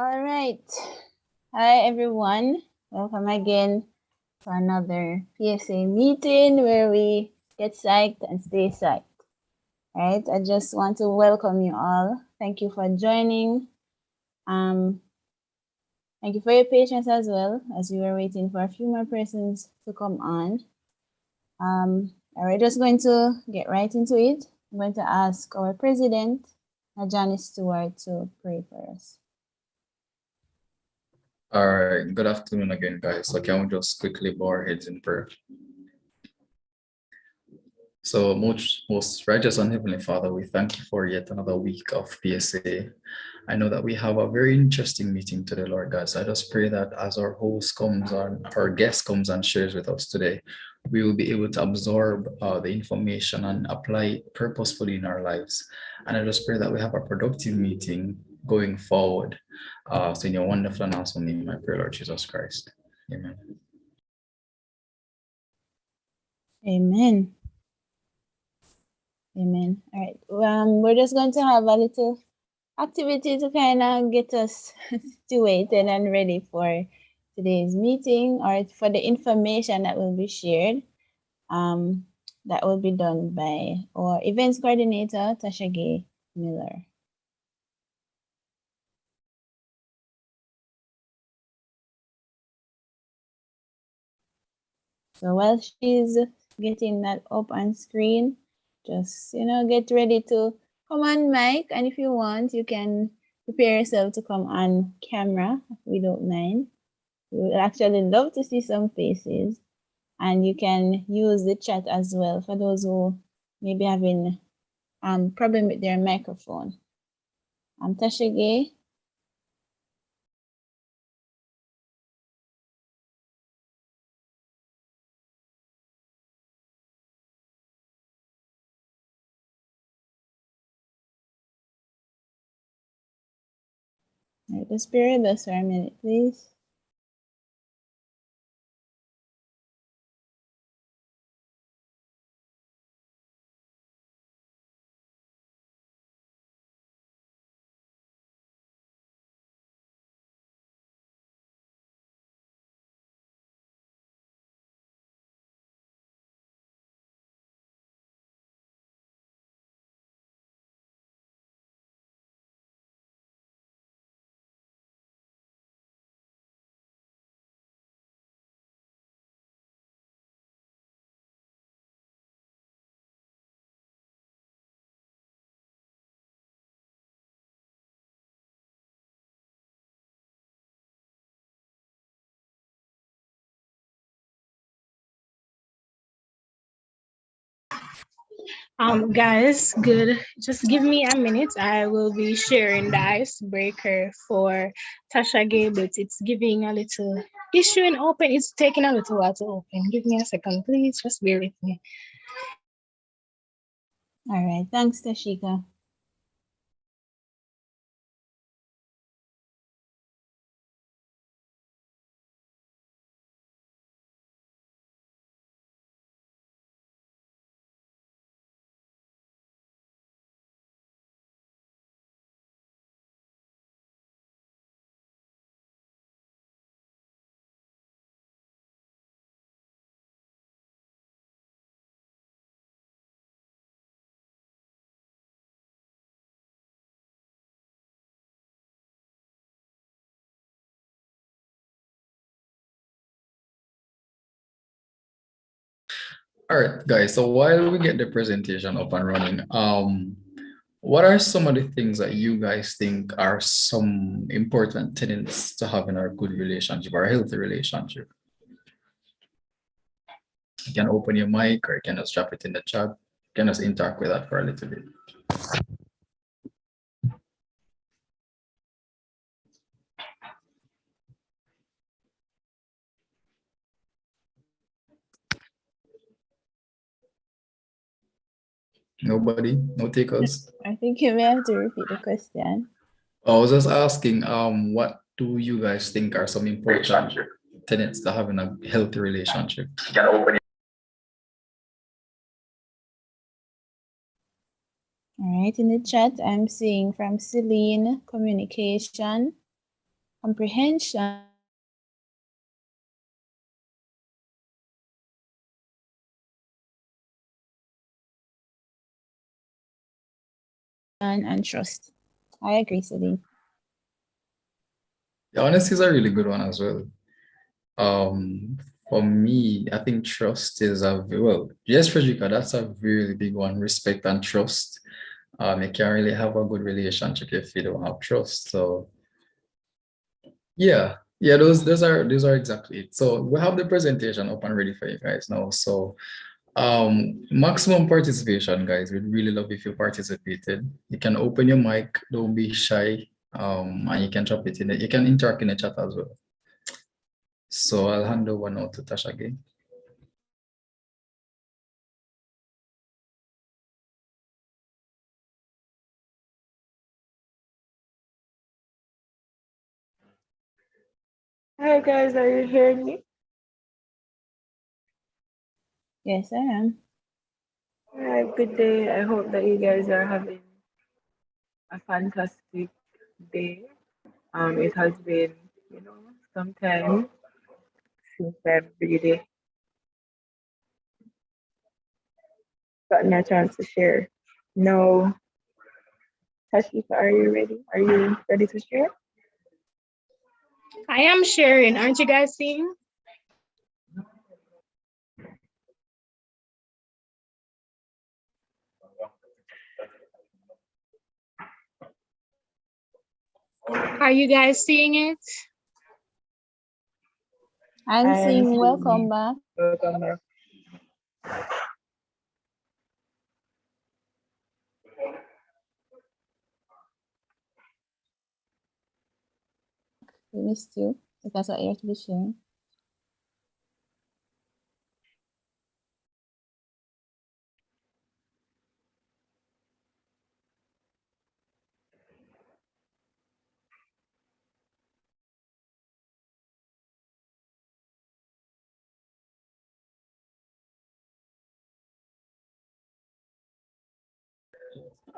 All right. Hi, everyone. Welcome again to another PSA meeting where we get psyched and stay psyched. All right. I just want to welcome you all. Thank you for joining. Thank you for your patience as well as we were waiting for a few more persons to come on. We're just going to get right into it. I'm going to ask our president, Janice Stewart, to pray for us. All right, good afternoon again, guys. So can we just quickly bow our heads in prayer? So most righteous and heavenly Father, we thank you for yet another week of PSA. I know that we have a very interesting meeting today, Lord God. So I just pray that as our host comes on, our guest comes and shares with us today, we will be able to absorb the information and apply it purposefully in our lives. And I just pray that we have a productive meeting going forward. So in your wonderful and awesome name, I pray, Lord Jesus Christ. Amen. Amen. Amen. All right. We're just going to have a little activity to kind of get us situated and ready for today's meeting or for the information that will be shared. That will be done by our events coordinator, Tasha Gay Miller. So while she's getting that up on screen, just, get ready to come on mic. And if you want, you can prepare yourself to come on camera. We don't mind. We would actually love to see some faces. And you can use the chat as well for those who may be having problem with their microphone. Tasha Gay. Right, just bear with us for a minute, please. Guys, good. Just give me a minute. I will be sharing the icebreaker for Tasha Gay, but it's giving a little issue and open. It's taking a little while to open. Give me a second, please. Just bear with me. All right. Thanks, Tashika. All right, guys. So while we get the presentation up and running, what are some of the things that you guys think are some important tenets to having a good relationship or a healthy relationship? You can open your mic or you can just drop it in the chat. You can just interact with that for a little bit. Nobody? No takers? I think you may have to repeat the question. I was just asking, what do you guys think are some important tenets to having a healthy relationship? All right, in the chat, I'm seeing from Celine, communication. comprehension, and trust. I agree, Celine. Yeah, honesty is a really good one as well. For me, I think trust is yes, Frederica, that's a really big one. Respect and trust. You can't really have a good relationship if you don't have trust. So yeah, those are exactly it. So we have the presentation up and ready for you guys now. So maximum participation, guys. We'd really love if you participated. You can open your mic, don't be shy. And you can drop it in it. You can interact in the chat as well. So I'll hand over now to Tasha again. Hi guys, are you hearing me? Yes, I am. Hi, good day. I hope that you guys are having a fantastic day. It has been, some time since I've really gotten a chance to share. No, Tashika, are you ready? Are you ready to share? I am sharing. Aren't you guys seeing? Are you guys seeing it? I'm seeing seeing welcome you. back. Welcome back. We missed you. If that's what you're to be sharing.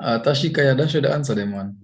Tashika, yeah, that should answer them one.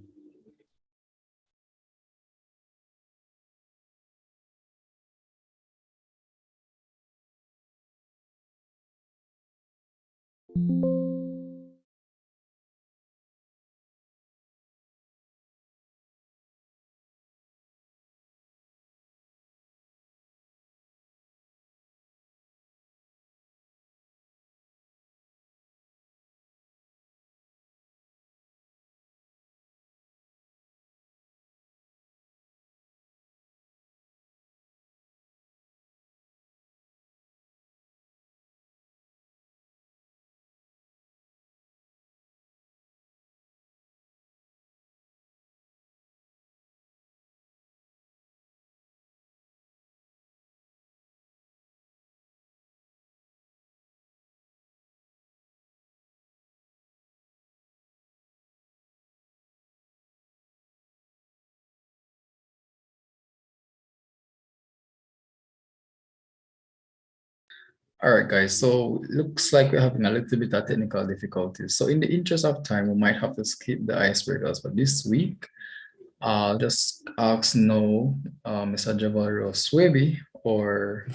All right, guys. So looks like we're having a little bit of technical difficulties. So in the interest of time, we might have to skip the icebreakers for this week. I'll just ask now, Mr. Javaro Swaby or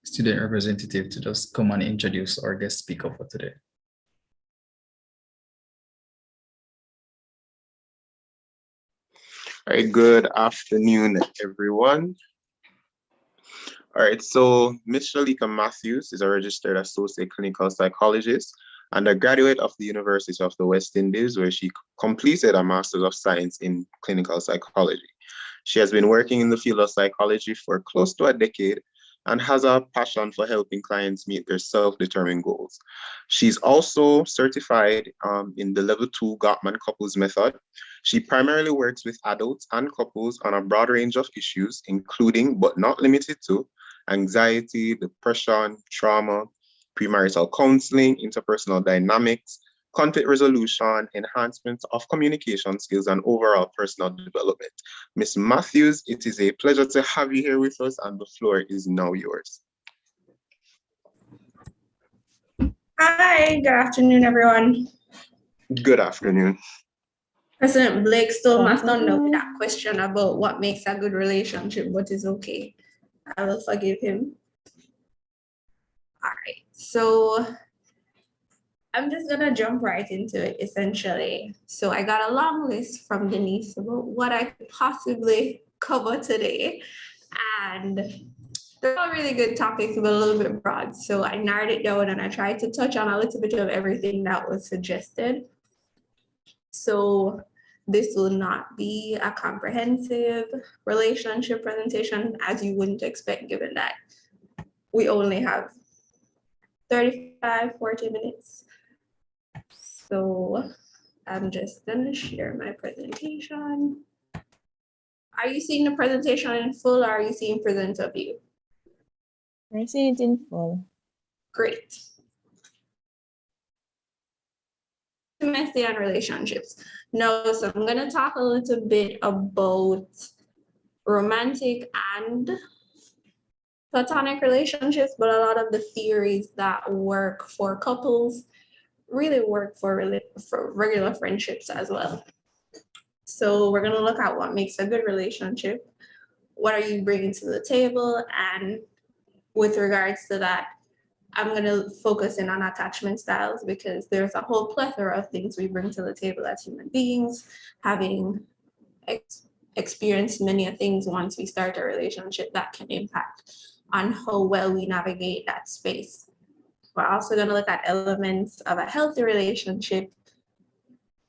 student representative to just come and introduce our guest speaker for today. All right, good afternoon, everyone. All right, so Ms. Shalika Matthews is a registered associate clinical psychologist and a graduate of the University of the West Indies, where she completed a Master's of Science in Clinical Psychology. She has been working in the field of psychology for close to a decade and has a passion for helping clients meet their self-determined goals. She's also certified in the Level 2 Gottman Couples Method. She primarily works with adults and couples on a broad range of issues, including, but not limited to, anxiety, depression, trauma, premarital counseling, interpersonal dynamics, conflict resolution, enhancement of communication skills, and overall personal development. Ms. Matthews, it is a pleasure to have you here with us, and the floor is now yours. Hi, good afternoon, everyone. Good afternoon. President Blake stole my Awesome. thunder with that question about what makes a good relationship, but is okay. I will forgive him. All right, so I'm just gonna jump right into it essentially. So I got a long list from Denise about what I could possibly cover today. And they're all really good topics, but a little bit broad. So I narrowed it down and I tried to touch on a little bit of everything that was suggested. So this will not be a comprehensive relationship presentation, as you wouldn't expect, given that we only have 35, 40 minutes. So I'm just gonna share my presentation. Are you seeing the presentation in full or are you seeing presenter view? I see it in full. Great. Intimacy and relationships. No, so I'm gonna talk a little bit about romantic and platonic relationships, but a lot of the theories that work for couples really work for regular friendships as well. So we're gonna look at what makes a good relationship, what are you bringing to the table, and with regards to that, I'm gonna focus in on attachment styles because there's a whole plethora of things we bring to the table as human beings, having experienced many things once we start a relationship that can impact on how well we navigate that space. We're also gonna look at elements of a healthy relationship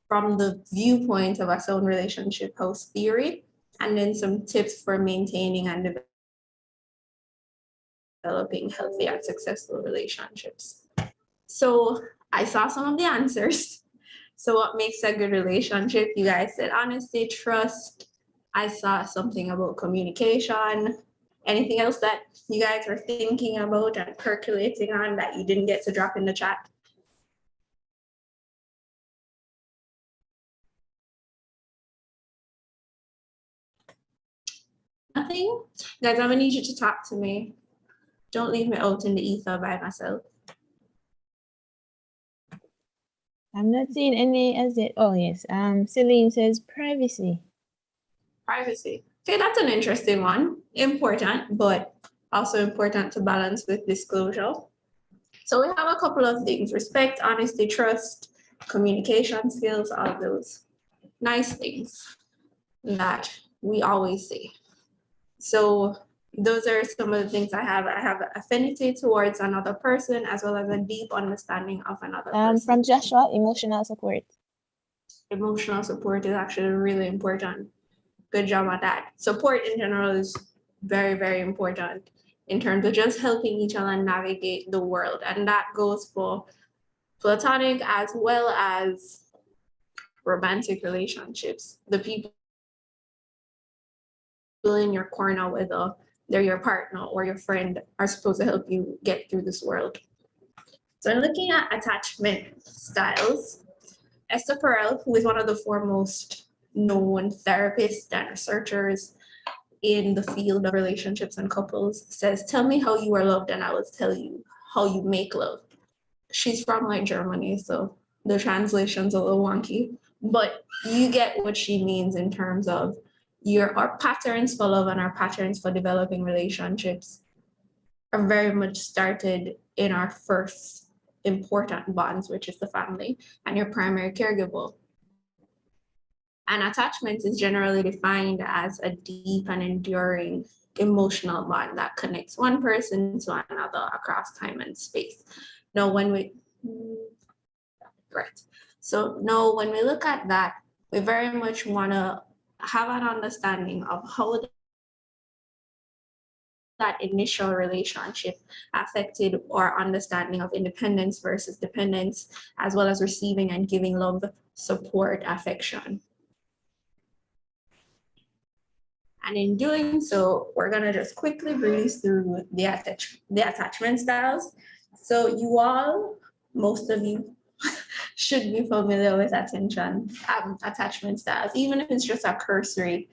from the viewpoint of a sound relationship host theory, and then some tips for maintaining and developing healthy and successful relationships. So I saw some of the answers. So what makes a good relationship? You guys said honesty, trust. I saw something about communication. Anything else that you guys are thinking about and percolating on that you didn't get to drop in the chat? Nothing? Guys, I'm gonna need you to talk to me. Don't leave me out in the ether by myself. I'm not seeing any as it. Oh yes. Celine says privacy. Privacy. Okay, that's an interesting one. Important, but also important to balance with disclosure. So we have a couple of things: respect, honesty, trust, communication skills, all of those nice things that we always say. So those are some of the things I have. I have affinity towards another person as well as a deep understanding of another person. From Joshua, emotional support. Emotional support is actually really important. Good job on that. Support in general is very, very important in terms of just helping each other navigate the world. And that goes for platonic as well as romantic relationships. The people in your corner, whether they're your partner or your friend, are supposed to help you get through this world. So I'm looking at attachment styles. Esther Perel, who is one of the foremost known therapists and researchers in the field of relationships and couples, says, "Tell me how you are loved and I will tell you how you make love." She's from like Germany, so the translation's a little wonky, but you get what she means in terms of our patterns for love and our patterns for developing relationships are very much started in our first important bonds, which is the family and your primary caregiver. And attachment is generally defined as a deep and enduring emotional bond that connects one person to another across time and space. Now, when we look at that, we very much want to have an understanding of how that initial relationship affected our understanding of independence versus dependence, as well as receiving and giving love, support, affection. And in doing so, we're gonna just quickly breeze through the attachment styles. So you all, most of you, should be familiar with attachment styles, even if it's just a cursory.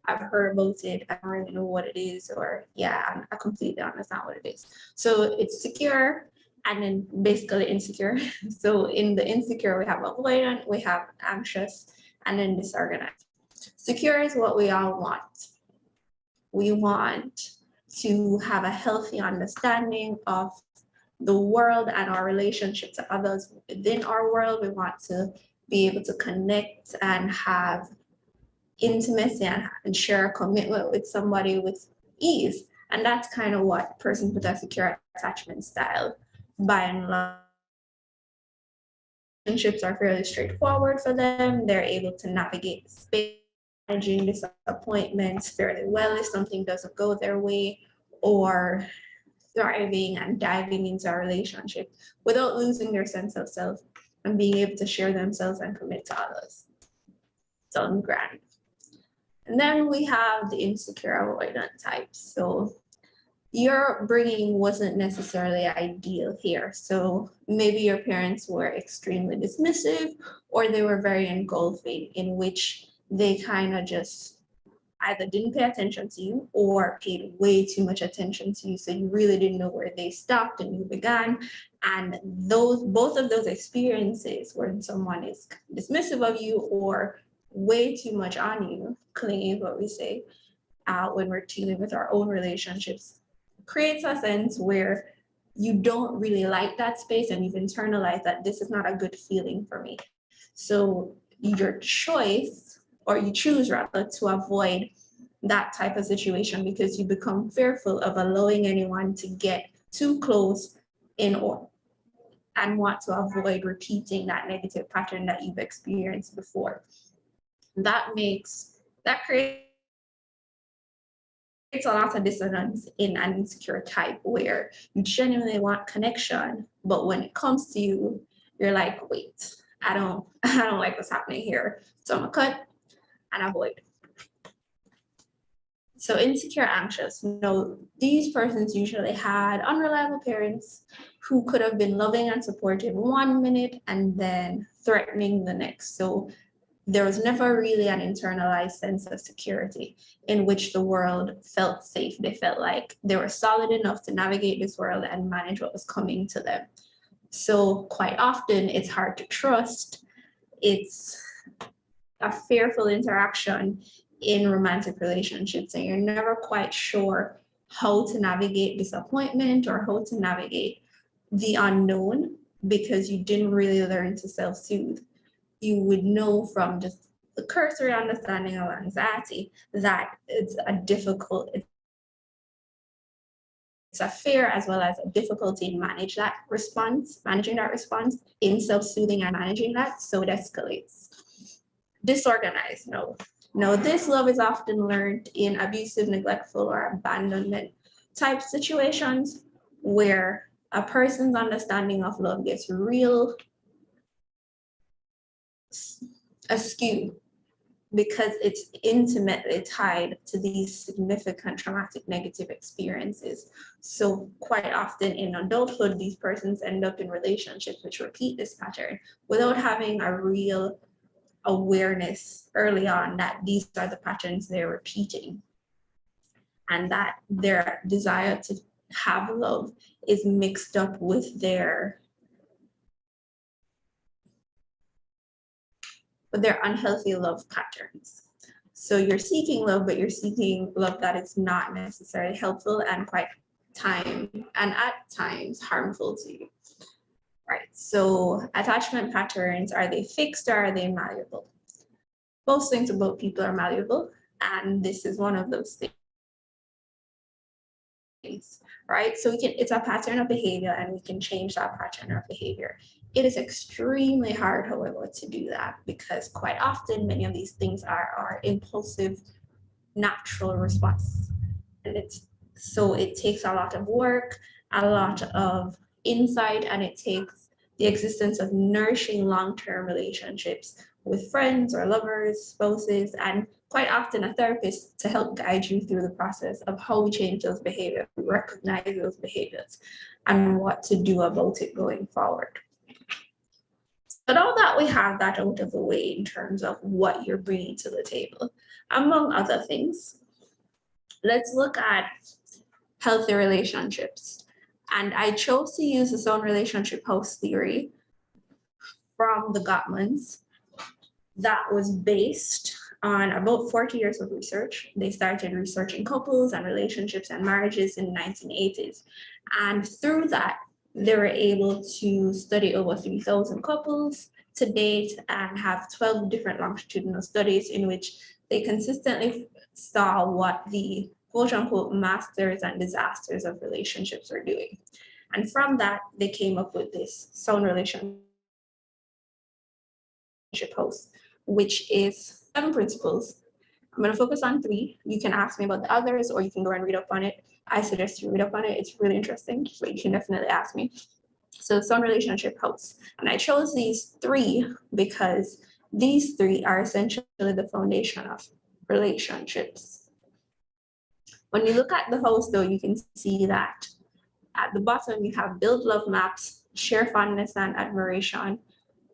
I've heard about it, I don't really know what it is, or yeah, I completely understand what it is. So it's secure and then basically insecure. So in the insecure, we have avoidant, we have anxious, and then disorganized. Secure is what we all want. We want to have a healthy understanding of the world and our relationship to others within our world. We want to be able to connect and have intimacy and share a commitment with somebody with ease. And that's kind of what persons with a secure attachment style, by and large, relationships are fairly straightforward for them. They're able to navigate the space, managing disappointments fairly well if something doesn't go their way, or thriving and diving into a relationship without losing their sense of self and being able to share themselves and commit to others. Sounds grand. And then we have the insecure avoidant type. So your bringing wasn't necessarily ideal here. So maybe your parents were extremely dismissive, or they were very engulfing, in which they kind of just either didn't pay attention to you or paid way too much attention to you. So you really didn't know where they stopped and you began. And both of those experiences, when someone is dismissive of you or way too much on you, clingy is what we say, when we're dealing with our own relationships, creates a sense where you don't really like that space and you've internalized that this is not a good feeling for me. So your choice, or you choose rather, to avoid that type of situation because you become fearful of allowing anyone to get too close and want to avoid repeating that negative pattern that you've experienced before. That creates a lot of dissonance in an insecure type, where you genuinely want connection, but when it comes to you, you're like, wait, I don't like what's happening here. So I'm gonna cut and avoid. So insecure anxious. These persons usually had unreliable parents who could have been loving and supportive 1 minute and then threatening the next. So there was never really an internalized sense of security in which the world felt safe. They felt like they were solid enough to navigate this world and manage what was coming to them. So quite often it's hard to trust. It's a fearful interaction in romantic relationships, and you're never quite sure how to navigate disappointment or how to navigate the unknown because you didn't really learn to self-soothe. You would know from just the cursory understanding of anxiety that it's a fear as well as a difficulty in managing that response in self-soothing and managing that, so it escalates. Disorganized, no, this love is often learned in abusive, neglectful, or abandonment type situations where a person's understanding of love gets real askew because it's intimately tied to these significant traumatic negative experiences. So quite often in adulthood, these persons end up in relationships which repeat this pattern without having a real awareness early on that these are the patterns they're repeating, and that their desire to have love is mixed up with their unhealthy love patterns. So you're seeking love, but you're seeking love that is not necessarily helpful and at times harmful to you. Right, so attachment patterns, are they fixed or are they malleable? Most things about people are malleable, and this is one of those things, right? So it's a pattern of behavior and we can change that pattern of behavior. It is extremely hard, however, to do that because quite often many of these things are our impulsive, natural response. And it takes a lot of work, a lot of insight, and it takes the existence of nourishing long-term relationships with friends or lovers, spouses, and quite often a therapist to help guide you through the process of how we change those behaviors, recognize those behaviors, and what to do about it going forward. But now that we have that out of the way in terms of what you're bringing to the table, among other things, let's look at healthy relationships. And I chose to use the Zone Relationship House theory from the Gottmans. that was based on about 40 years of research. They started researching couples and relationships and marriages in the 1980s. And through that, they were able to study over 3,000 couples to date and have 12 different longitudinal studies in which they consistently saw what the quote unquote masters and disasters of relationships are doing. And from that, they came up with this sound relationship house, which is 7 principles. I'm going to focus on 3. You can ask me about the others, or you can go and read up on it. I suggest you read up on it. It's really interesting, but you can definitely ask me. So sound relationship house. And I chose these 3 because these 3 are essentially the foundation of relationships. When you look at the house, though, you can see that at the bottom, you have build love maps, share fondness and admiration,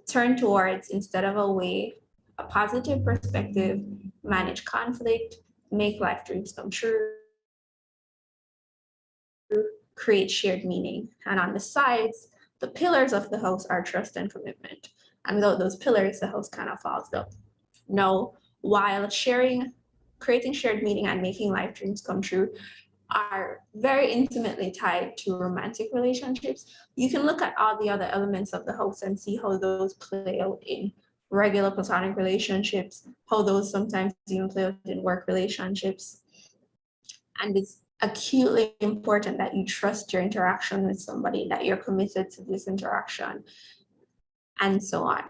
turn towards instead of away, a positive perspective, manage conflict, make life dreams come true, create shared meaning. And on the sides, the pillars of the house are trust and commitment. And without those pillars, the house kind of falls down. No, while creating shared meaning and making life dreams come true are very intimately tied to romantic relationships, you can look at all the other elements of the house and see how those play out in regular platonic relationships, how those sometimes even play out in work relationships. And it's acutely important that you trust your interaction with somebody, that you're committed to this interaction, and so on,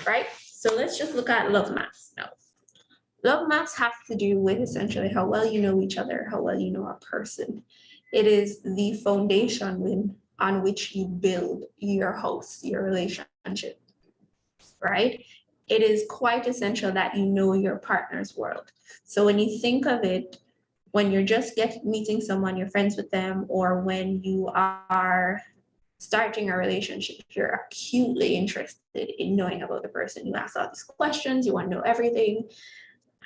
right? So let's just look at love maps now. Love maps have to do with essentially how well you know each other, how well you know a person. It is the foundation on which you build your house, your relationship, right? It is quite essential that you know your partner's world. So when you think of it, when you're just meeting someone, you're friends with them, or when you are starting a relationship, you're acutely interested in knowing about the person. You ask all these questions, you want to know everything.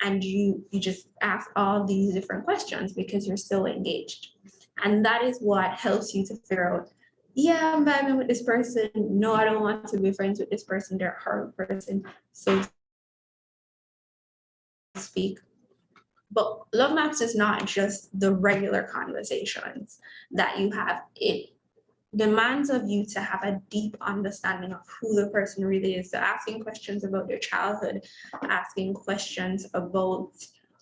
And you just ask all these different questions because you're so engaged. And that is what helps you to figure out, yeah, I'm vibing with this person. No, I don't want to be friends with this person. They're a horrible person, so to speak. But love maps is not just the regular conversations that you have. It demands of you to have a deep understanding of who the person really is. So asking questions about their childhood, asking questions about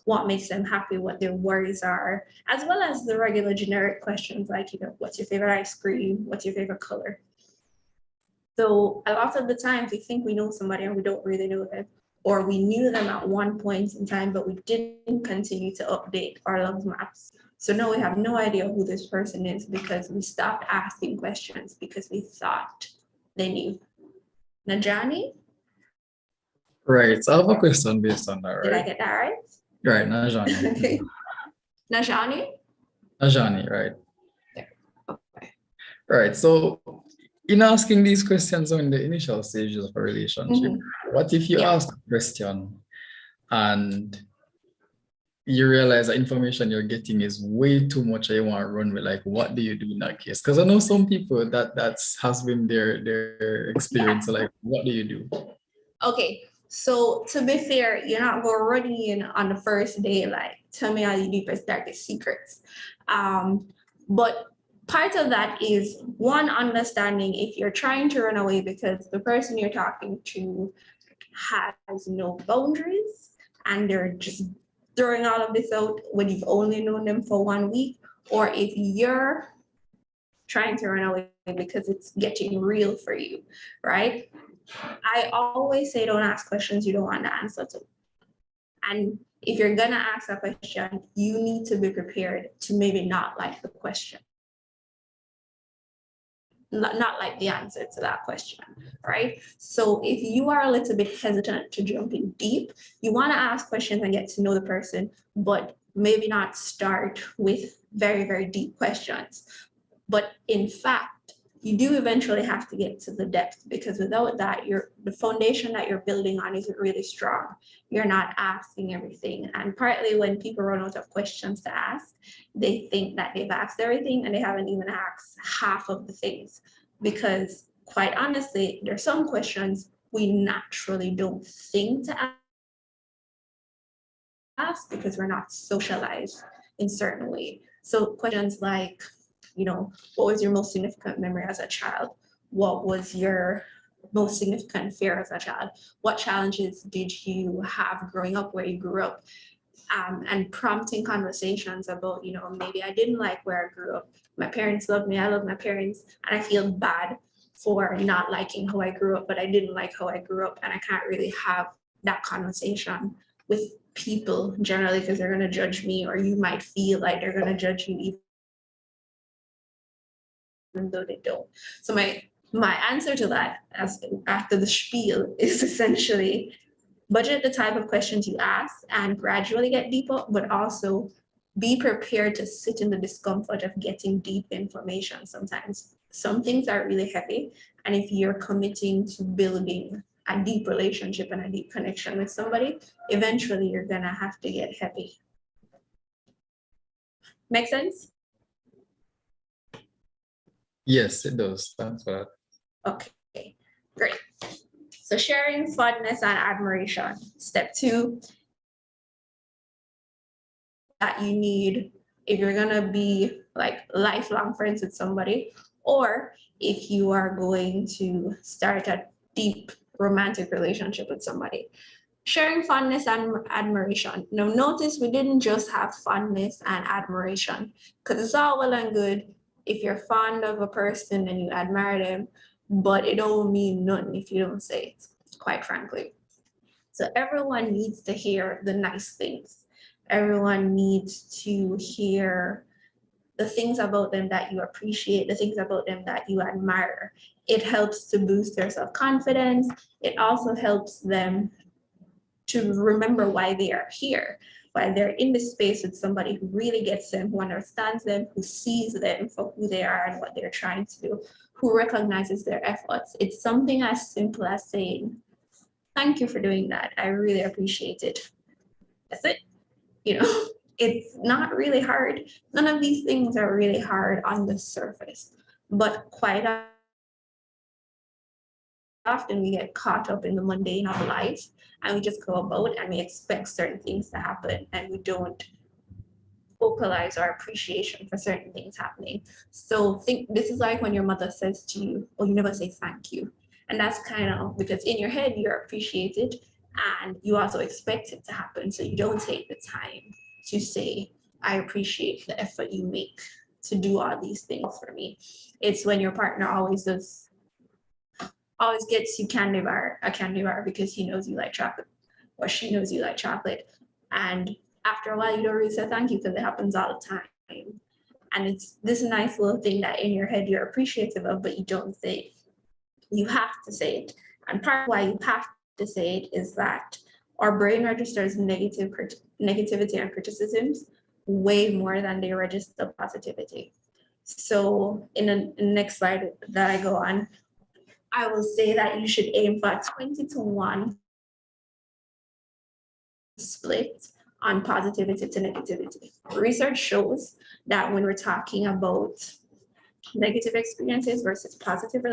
what makes them happy, what their worries are, as well as the regular generic questions like, what's your favorite ice cream? What's your favorite color? So a lot of the times we think we know somebody and we don't really know them, or we knew them at one point in time, but we didn't continue to update our love maps. So now we have no idea who this person is because we stopped asking questions because we thought they knew. Najani? Right. So I have a question based on that, right? Did I get that right? Right, Najani. Okay. Najani? Najani, right. There. Okay. Right. So in asking these questions in the initial stages of a relationship, what if you ask a question and you realize the information you're getting is way too much and you want to run with, like, what do you do in that case? Because I know some people that's has been their experience. So like, what do you do? Okay, so to be fair, you're not going running in on the first day, like, tell me all your deepest, darkest secrets. But part of that is one, understanding if you're trying to run away because the person you're talking to has no boundaries and they're just throwing all of this out when you've only known them for 1 week, or if you're trying to run away because it's getting real for you, right? I always say don't ask questions you don't want to answer to. And if you're gonna ask a question, you need to be prepared to maybe not like the question. Not like the answer to that question, right? So if you are a little bit hesitant to jump in deep, you want to ask questions and get to know the person, but maybe not start with very, very deep questions. But in fact, you do eventually have to get to the depth, because without that, the foundation that you're building on isn't really strong. You're not asking everything. And partly when people run out of questions to ask, they think that they've asked everything and they haven't even asked half of the things. Because quite honestly, there's some questions we naturally don't think to past because we're not socialized in certain way. So questions like, you know, what was your most significant memory as a child? What was your most significant fear as a child? What challenges did you have growing up where you grew up? And prompting conversations about, you know, maybe I didn't like where I grew up. My parents love me, I love my parents, and I feel bad for not liking how I grew up, but I didn't like how I grew up, and I can't really have that conversation with people generally because they're going to judge me, or you might feel like they're going to judge you even though they don't. So my answer to that, as after the spiel, is essentially budget the type of questions you ask and gradually get deeper, but also be prepared to sit in the discomfort of getting deep information. Sometimes some things are really heavy, and if you're committing to building a deep relationship and a deep connection with somebody, eventually you're gonna have to get heavy. Make sense? Yes, it does. Thanks for that. Okay, great. So sharing fondness and admiration. Step 2, that you need if you're gonna be like lifelong friends with somebody, or if you are going to start a deep romantic relationship with somebody. Sharing fondness and admiration. Now notice we didn't just have fondness and admiration, because it's all well and good if you're fond of a person and you admire them, but it don't mean nothing if you don't say it, quite frankly. So everyone needs to hear the nice things. Everyone needs to hear the things about them that you appreciate, the things about them that you admire. It helps to boost their self-confidence. It also helps them to remember why they are here, why they're in this space with somebody who really gets them, who understands them, who sees them for who they are and what they're trying to do, who recognizes their efforts. It's something as simple as saying, thank you for doing that. I really appreciate it. That's it. You know, it's not really hard. None of these things are really hard on the surface, but quite often we get caught up in the mundane of life and we just go about and we expect certain things to happen and we don't vocalize our appreciation for certain things happening. So think this is like when your mother says to you, oh, you never say thank you. And that's kind of because in your head you're appreciated and you also expect it to happen. So you don't take the time to say, I appreciate the effort you make to do all these things for me. It's when your partner always gets you a candy bar because he knows you like chocolate or she knows you like chocolate. And after a while, you don't really say thank you because it happens all the time. And it's this nice little thing that in your head you're appreciative of, but you don't say it. You have to say it. And part of why you have to say it is that our brain registers negativity and criticisms way more than they register positivity. So in the next slide that I go on, I will say that you should aim for a 20-to-1 split on positivity to negativity. Research shows that when we're talking about negative experiences versus positive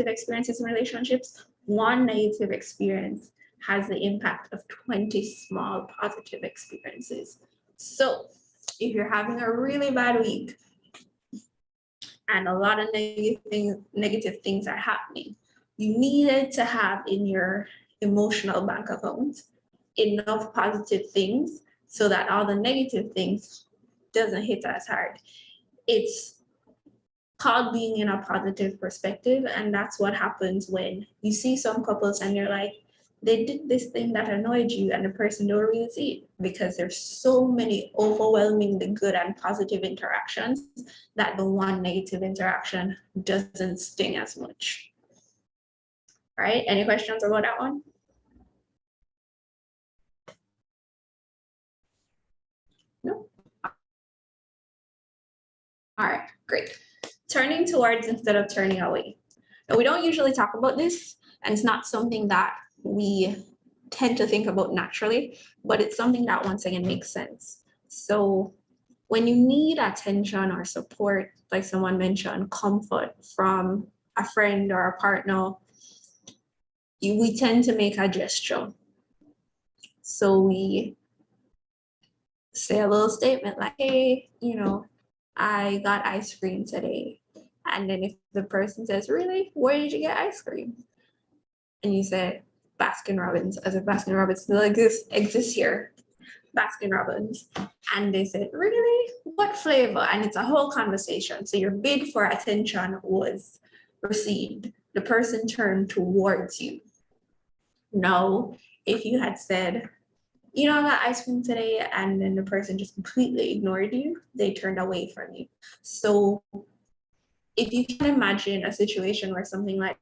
experiences in relationships, one negative experience has the impact of 20 small positive experiences. So if you're having a really bad week and a lot of negative things are happening, you needed to have in your emotional bank account enough positive things so that all the negative things doesn't hit as hard. It's called being in a positive perspective, and that's what happens when you see some couples and you're like, they did this thing that annoyed you and the person don't really see it because there's so many overwhelmingly good and positive interactions that the one negative interaction doesn't sting as much. All right, any questions about that one? No? All right, great. Turning towards instead of turning away. Now, we don't usually talk about this, and it's not something that we tend to think about naturally, but it's something that once again makes sense. So when you need attention or support, like someone mentioned, comfort from a friend or a partner, we tend to make a gesture. So we say a little statement like, hey, I got ice cream today. And then if the person says, really? Where did you get ice cream? And you say, Baskin Robbins, as if Baskin Robbins still exists here. Baskin Robbins. And they said, really? What flavor? And it's a whole conversation. So your bid for attention was received. The person turned towards you. Now, if you had said, I got ice cream today, and then the person just completely ignored you, they turned away from you. So if you can imagine a situation where something like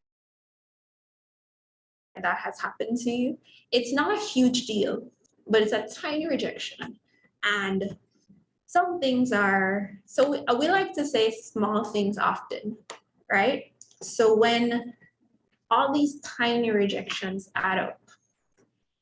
that has happened to you, it's not a huge deal, but it's a tiny rejection. And some things are, so we like to say small things often, right? So when all these tiny rejections add up,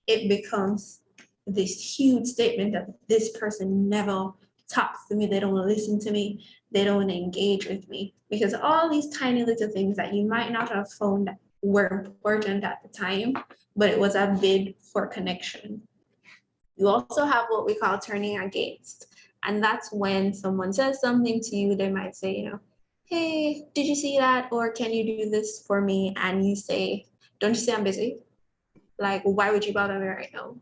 it becomes this huge statement that this person never talks to me, they don't listen to me, they don't engage with me, because all these tiny little things that you might not have found were important at the time, but it was a bid for connection. You also have what we call turning against, and that's when someone says something to you, they might say, hey, did you see that? Or can you do this for me? And you say, don't you say I'm busy? Like, why would you bother me right now?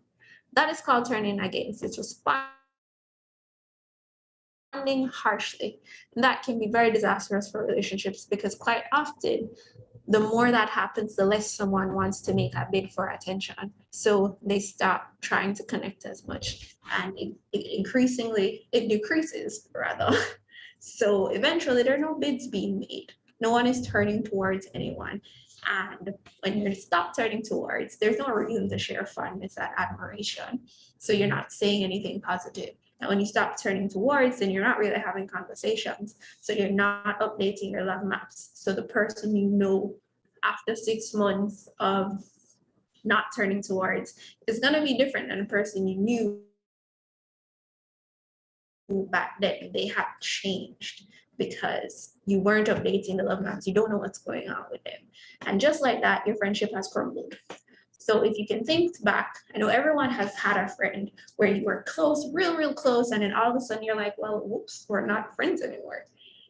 That is called turning against. It's responding harshly. And that can be very disastrous for relationships, because quite often, the more that happens, the less someone wants to make a bid for attention. So they stop trying to connect as much, and it decreases rather. So eventually there are no bids being made. No one is turning towards anyone. And when you stop turning towards, there's no reason to share fondness and admiration. So you're not saying anything positive. And when you stop turning towards, then you're not really having conversations. So you're not updating your love maps. So the person after 6 months of not turning towards is going to be different than the person you knew back then. They have changed because you weren't updating the love maps. You don't know what's going on with them. And just like that, your friendship has crumbled. So if you can think back, I know everyone has had a friend where you were close, real close, and then all of a sudden you're like, well, whoops, we're not friends anymore.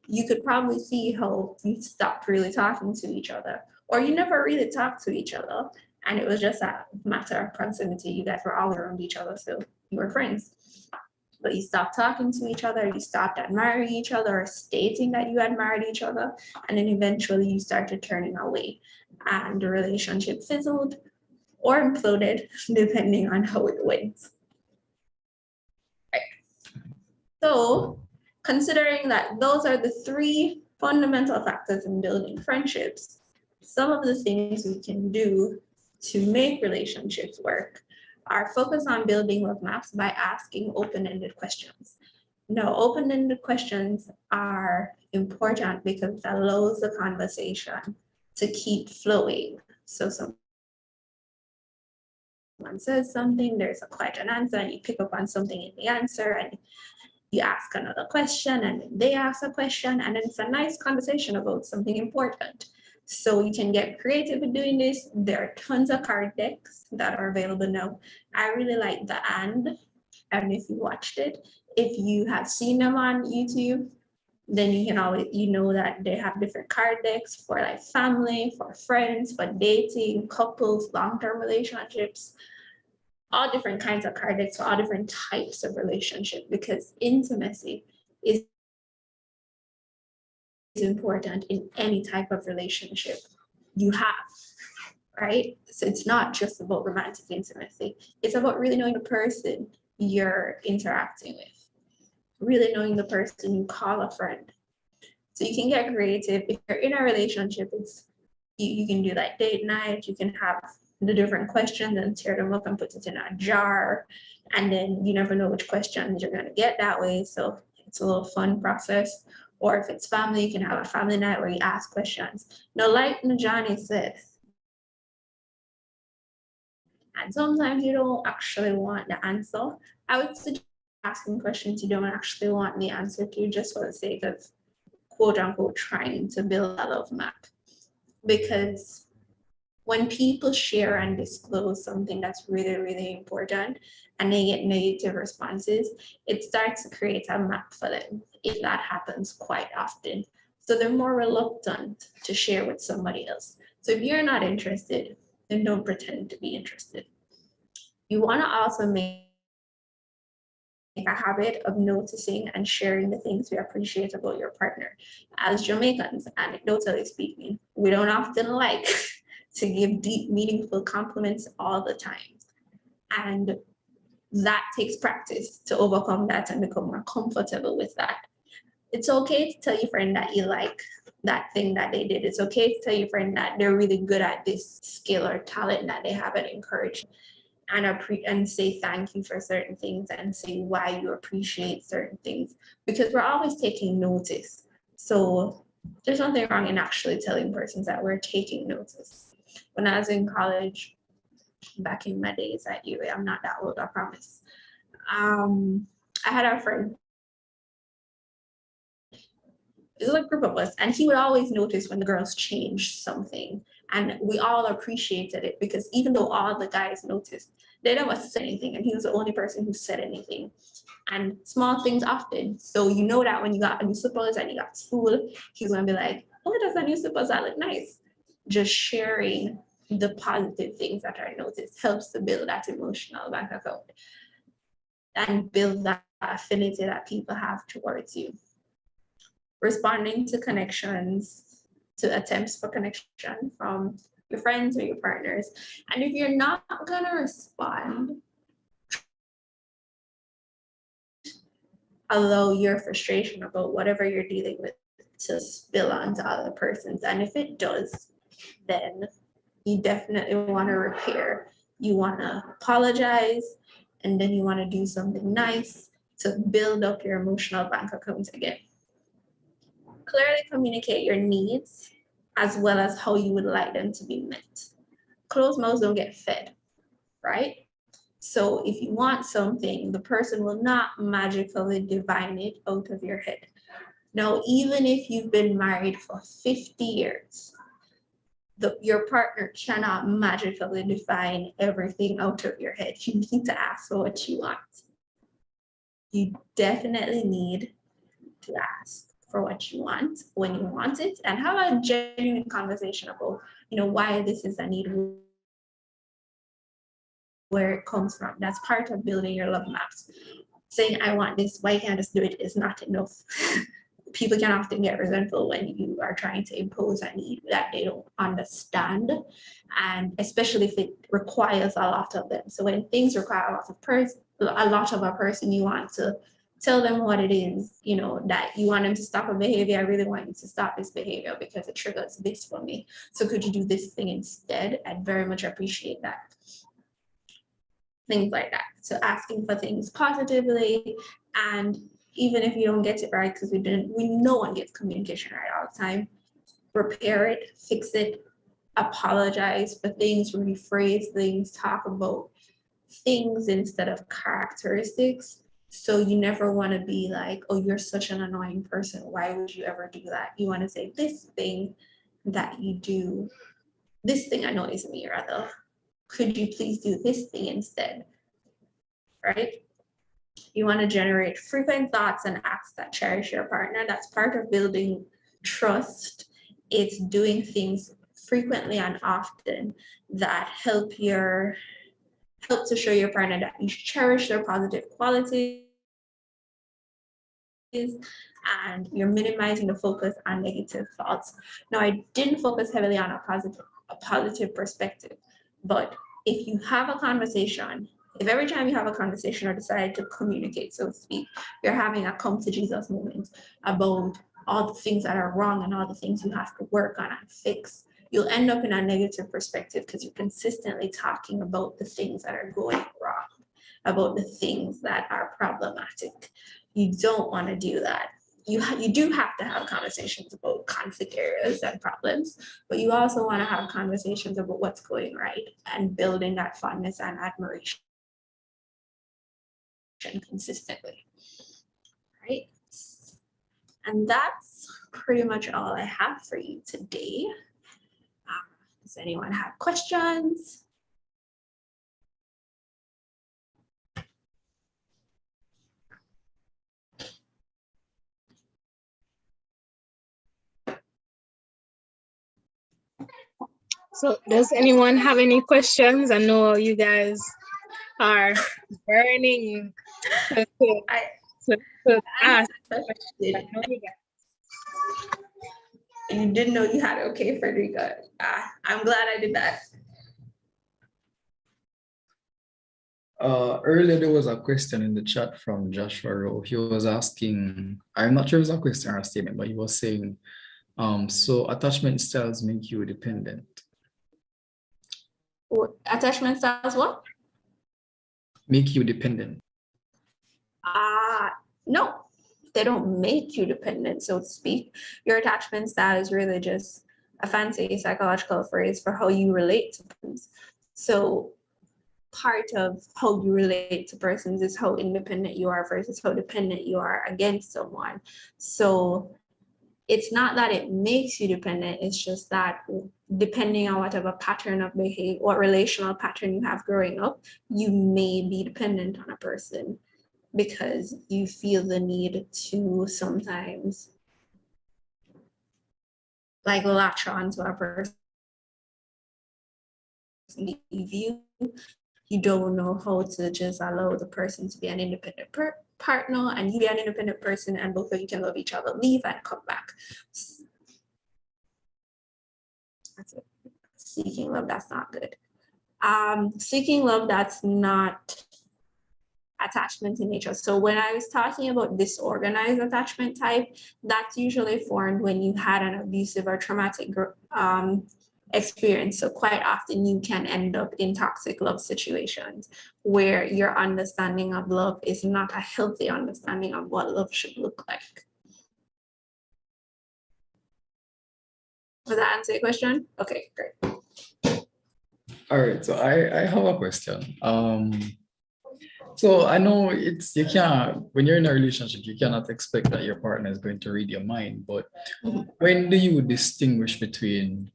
You could probably see how you stopped really talking to each other, or you never really talked to each other, and it was just a matter of proximity. You guys were all around each other, so you were friends. But you stopped talking to each other, you stopped admiring each other or stating that you admired each other, and then eventually you started turning away, and the relationship fizzled or imploded, depending on how it went. Right. So, considering that those are the 3 fundamental factors in building friendships, some of the things we can do to make relationships work are focus on building love maps by asking open-ended questions. Now, open-ended questions are important because it allows the conversation to keep flowing. So someone says something, there's a question and answer, and you pick up on something in the answer, and you ask another question, and they ask a question, and then it's a nice conversation about something important. So you can get creative with doing this. There are tons of card decks that are available now. I really like the And. I don't know if you watched it. If you have seen them on YouTube, then you can always, that they have different card decks for like family, for friends, for dating, couples, long-term relationships, all different kinds of card decks for all different types of relationship, because intimacy is important in any type of relationship you have, right? So it's not just about romantic intimacy. It's about really knowing the person you're interacting with, really knowing the person you call a friend. So you can get creative. If you're in a relationship, you can do like date night, you can have the different questions and tear them up and put it in a jar. And then you never know which questions you're gonna get that way. So it's a little fun process. Or if it's family, you can have a family night where you ask questions. Now, like Najani says, and sometimes you don't actually want the answer. I would suggest asking questions you don't actually want the answer to, just for the sake of quote unquote trying to build a love map. Because when people share and disclose something that's really, really important and they get negative responses, it starts to create a map for them if that happens quite often. So they're more reluctant to share with somebody else. So if you're not interested, then don't pretend to be interested. You want to also make a habit of noticing and sharing the things you appreciate about your partner. As Jamaicans, anecdotally speaking, we don't often like to give deep, meaningful compliments all the time. And that takes practice to overcome that and become more comfortable with that. It's okay to tell your friend that you like that thing that they did. It's okay to tell your friend that they're really good at this skill or talent that they have, and encourage and say thank you for certain things and say why you appreciate certain things, because we're always taking notice. So there's nothing wrong in actually telling persons that we're taking notice. When I was in college, back in my days at UA, I'm not that old, I promise. I had a friend. It was a group of us, and he would always notice when the girls changed something, and we all appreciated it, because even though all the guys noticed, they never said anything, and he was the only person who said anything. And small things often. So you know that when you got a new slippers and you got school, he's gonna be like, "Oh, that's a new slippers that look nice." Just sharing the positive things that are noticed helps to build that emotional bank account and build that affinity that people have towards you. Responding to connections, to attempts for connection from your friends or your partners. And if you're not gonna respond, allow your frustration about whatever you're dealing with to spill onto other persons. And if it does, then you definitely want to repair. You want to apologize, and then you want to do something nice to build up your emotional bank account again. Clearly communicate your needs as well as how you would like them to be met. Closed mouths don't get fed, right? So if you want something, the person will not magically divine it out of your head. Now, even if you've been married for 50 years, your partner cannot magically define everything out of your head. You need to ask for what you want. You definitely need to ask for what you want when you want it, and have a genuine conversation about, why this is a need, where it comes from. That's part of building your love maps. Saying, "I want this, why can't I just do it?" is not enough. People can often get resentful when you are trying to impose a need that they don't understand, and especially if it requires a lot of them. So when things require a lot of a person, you want to tell them what it is, that you want them to stop a behavior. "I really want you to stop this behavior because it triggers this for me. So could you do this thing instead? I'd very much appreciate that." Things like that. So asking for things positively, and even if you don't get it right, because no one gets communication right all the time, repair it, fix it, apologize for things, rephrase things, talk about things instead of characteristics. So you never want to be like, "Oh, you're such an annoying person. Why would you ever do that?" You want to say, "This thing that you do, this thing annoys me, rather. Could you please do this thing instead?" Right? You want to generate frequent thoughts and acts that cherish your partner. That's part of building trust. It's doing things frequently and often that help to show your partner that you cherish their positive qualities, and you're minimizing the focus on negative thoughts. Now, I didn't focus heavily on a positive perspective, but if you have a conversation, if every time you have a conversation or decide to communicate, so to speak, you're having a come to Jesus moment about all the things that are wrong and all the things you have to work on and fix, you'll end up in a negative perspective because you're consistently talking about the things that are going wrong, about the things that are problematic. You don't want to do that. You do have to have conversations about conflict areas and problems, but you also want to have conversations about what's going right and building that fondness and admiration consistently, right? And that's pretty much all I have for you today. Does anyone have questions? So does anyone have any questions? I know you guys are burning to, to, I to ask. did. You didn't know you had it. Okay, Frederica. I'm glad I did that. Earlier, there was a question in the chat from Joshua Rowe. He was asking, I'm not sure if it was a question or a statement, but he was saying, so attachment styles make you dependent. Attachment styles what? Make you dependent. No, they don't make you dependent, so to speak. Your attachment style is really just a fancy psychological phrase for how you relate to persons. So part of how you relate to persons is how independent you are versus how dependent you are against someone. So it's not that it makes you dependent, it's just that depending on whatever pattern of behavior, what relational pattern you have growing up, you may be dependent on a person because you feel the need to sometimes like latch on to a person. You don't know how to just allow the person to be an independent partner and you be an independent person, and both of you can love each other, leave and come back. That's it. Seeking love, that's not good. Seeking love, that's not attachment in nature. So when I was talking about disorganized attachment type, that's usually formed when you had an abusive or traumatic experience. So quite often you can end up in toxic love situations where your understanding of love is not a healthy understanding of what love should look like. Does that answer your question? Okay, great. All right, so I have a question. So I know you can't, when you're in a relationship, you cannot expect that your partner is going to read your mind, but when do you distinguish between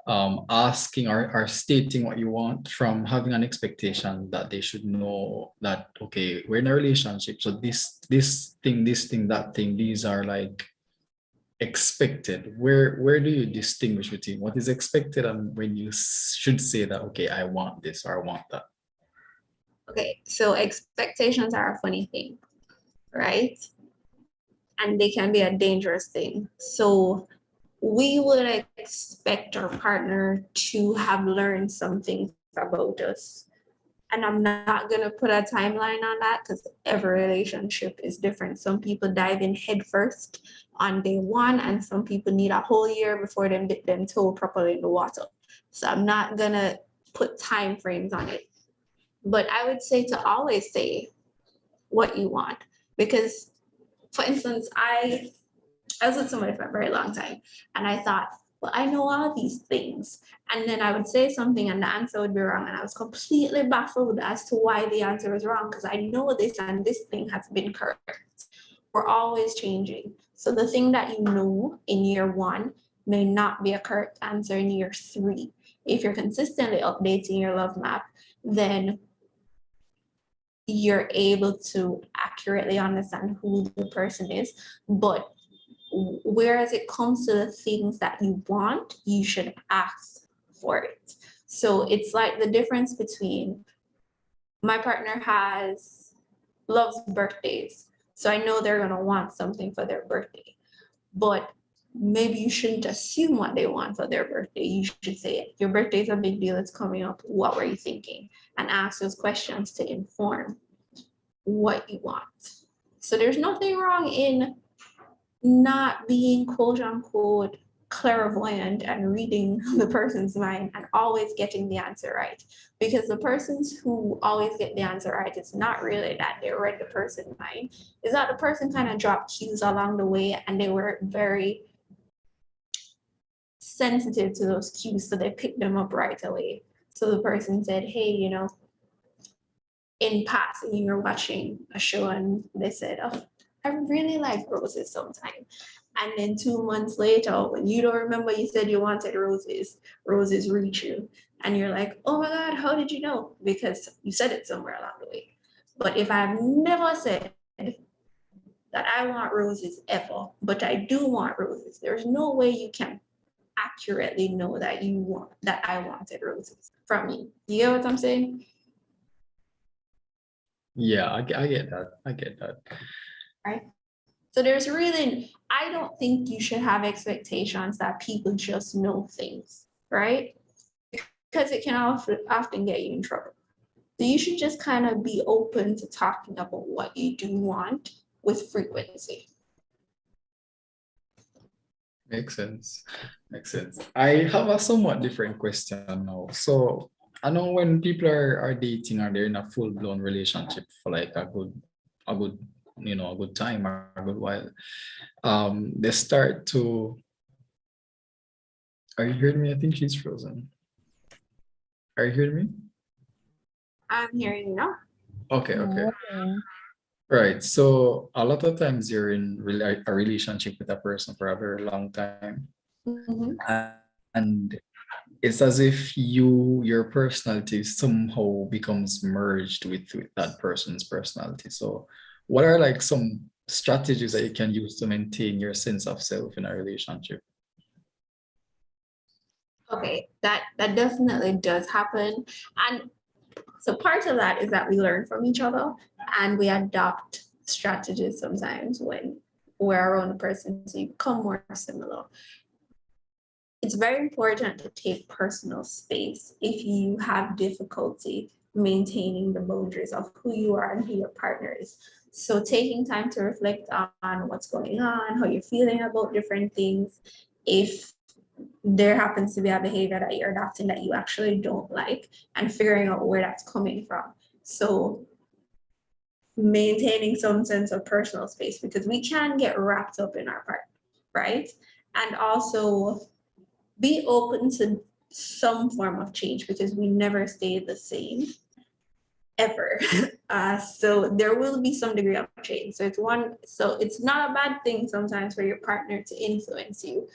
asking or stating what you want from having an expectation that they should know that, okay, we're in a relationship, so this thing, that thing, these are like expected. Where do you distinguish between what is expected and when you should say that, okay, I want this or I want that? Okay, so expectations are a funny thing, right? And they can be a dangerous thing. So we would expect our partner to have learned something about us. And I'm not going to put a timeline on that because every relationship is different. Some people dive in head first on day one, and some people need a whole year before them dip them toe properly in the water. So I'm not going to put time frames on it. But I would say to always say what you want. Because, for instance, I was with somebody for a very long time, and I thought, well, I know all these things. And then I would say something and the answer would be wrong. And I was completely baffled as to why the answer was wrong, because I know this and this thing has been correct. We're always changing. So the thing that you know in year one may not be a correct answer in year 3. If you're consistently updating your love map, then you're able to accurately understand who the person is. But whereas it comes to the things that you want, you should ask for it. So it's like the difference between my partner loves birthdays. So I know they're gonna want something for their birthday, but maybe you shouldn't assume what they want for their birthday. You should say, your birthday is a big deal, it's coming up, what were you thinking? And ask those questions to inform what you want. So there's nothing wrong in not being quote unquote clairvoyant and reading the person's mind and always getting the answer right. Because the persons who always get the answer right, it's not really that they read the person's mind, it's that the person kind of dropped cues along the way and they were very sensitive to those cues, so they picked them up right away. So the person said, hey, you know, in passing, you were watching a show and they said, oh, I really like roses sometimes. And then 2 months later, when you don't remember you said you wanted roses, roses reach you. And you're like, oh my God, how did you know? Because you said it somewhere along the way. But if I've never said that I want roses ever, but I do want roses, there's no way you can accurately know that I wanted roses from you. You get what I'm saying? Yeah, I get that. I get that. Right. So there's really, I don't think you should have expectations that people just know things, right? Because it can often get you in trouble. So you should just kind of be open to talking about what you do want with frequency. Makes sense. Makes sense. I have a somewhat different question now. So I know when people are dating or they're in a full-blown relationship for like a good, a good time or a good while, they start to. Are you hearing me? I think she's frozen. Are you hearing me? I'm hearing you now. Okay, okay. Okay. Right. So a lot of times you're in a relationship with a person for a very long time. Mhm. And it's as if your personality somehow becomes merged with that person's personality. So what are like some strategies that you can use to maintain your sense of self in a relationship? Okay, that definitely does happen. And so part of that is that we learn from each other and we adopt strategies sometimes when we're around a person to become more similar. It's very important to take personal space if you have difficulty maintaining the boundaries of who you are and who your partner is. So taking time to reflect on what's going on, how you're feeling about different things. If there happens to be a behavior that you're adopting that you actually don't like, and figuring out where that's coming from. So maintaining some sense of personal space, because we can get wrapped up in our part, right? And also be open to some form of change, because we never stay the same ever. So there will be some degree of change. So it's not a bad thing sometimes for your partner to influence you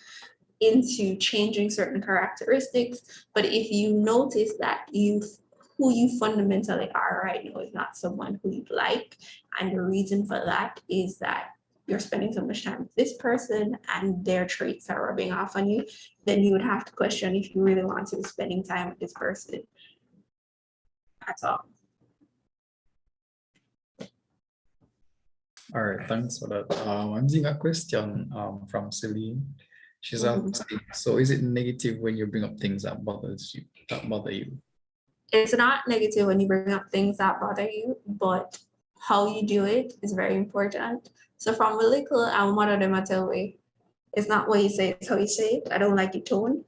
into changing certain characteristics. But if you notice that who you fundamentally are right now is not someone who you like, and the reason for that is that you're spending so much time with this person and their traits are rubbing off on you, then you would have to question if you really want to be spending time with this person at all. All right, thanks for that. I'm seeing a question from Celine. She's asking, so is it negative when you bring up things that bother you? It's not negative when you bring up things that bother you, but how you do it is very important. So from little, and one of them I tell me, it's not what you say, it's how you say it. I don't like your tone.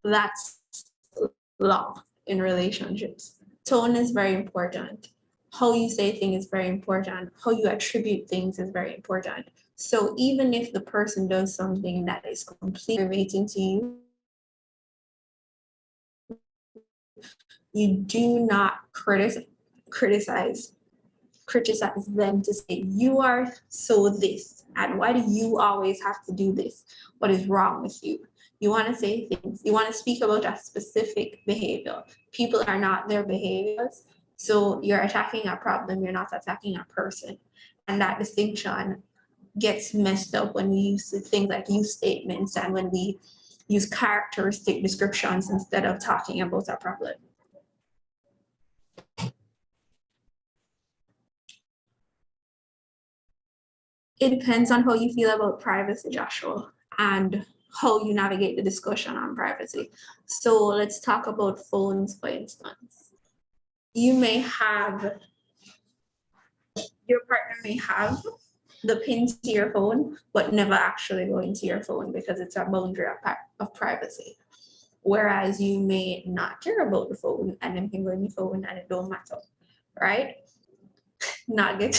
That's law in relationships. Tone is very important. How you say things is very important. How you attribute things is very important. So even if the person does something that is completely irritating to you, you do not criticize them to say, you are so this, and why do you always have to do this? What is wrong with you? You want to say things, you want to speak about a specific behavior. People are not their behaviors. So you're attacking a problem, you're not attacking a person. And that distinction gets messed up when we use things like use statements and when we use characteristic descriptions instead of talking about a problem. It depends on how you feel about privacy, Joshua, and how you navigate the discussion on privacy. So let's talk about phones, for instance. Your partner may have the pin to your phone, but never actually go into your phone because it's a boundary of privacy. Whereas you may not care about the phone and then can go in your phone and it don't matter, right? Not good.